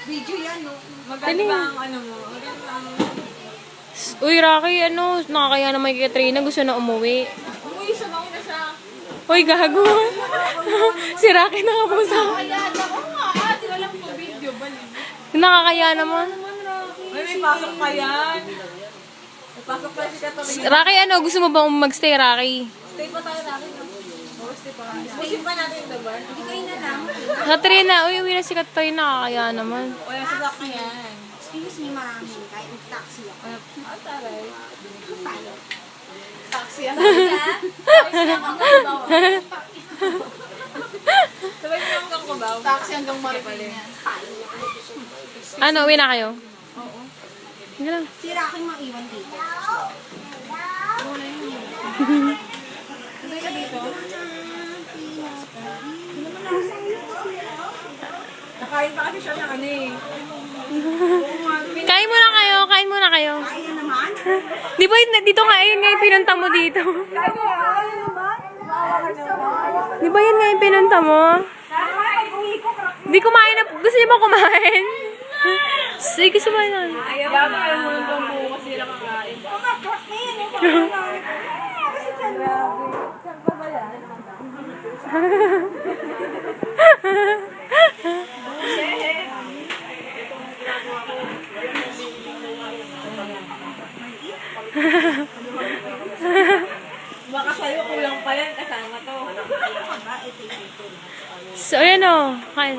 Video yan, no? Maganda ang ano mo. Uy, Rocky, nakakaya naman kay Katrina. Gusto na umuwi. Uy, sumaw na siya. Uy, gago. Si Rocky nakapusa. Kaya ako nga, di alam ko video ba niya? Nakakaya naman. Ay, may pasok pa yan. May pasok pa si Katarina. Rocky, gusto mo bang mag-stay, Rocky? Stay pa tayo natin. Stay pa tayo. Pusin pa natin yung bar. Hindi kayo na lang. Katrina, uy, uwi na si Katrina. Nakakaya naman. Wala sa sakyan. Excuse me, ma'am. Kahit mag-taxi ako. Taray. Tayo. Taxi ang taxi hanggang Cubao. Sabay mo hanggang Cubao. Taxi hanggang Maripalin. Uwi na kayo? Oo. Hindi lang. Si Rocky maiwan dito. Sabay ka dito. Nakain pa kasi siya ng ano eh. Kain muna kayo, kain muna kayo. Ayun naman. Di ba dito nga, ayun nga yung pinunta mo dito? Ayun naman. Di ba yan nga yung pinunta mo? Di kumain na, gusto niyo ba kumain? Sige, gusto mo na. Ayaw mo yung itong buo kasi sila kakain. Saan pa ba yan? Baka sa'yo kulang pa yan kasama to. So, ayan o. Kain.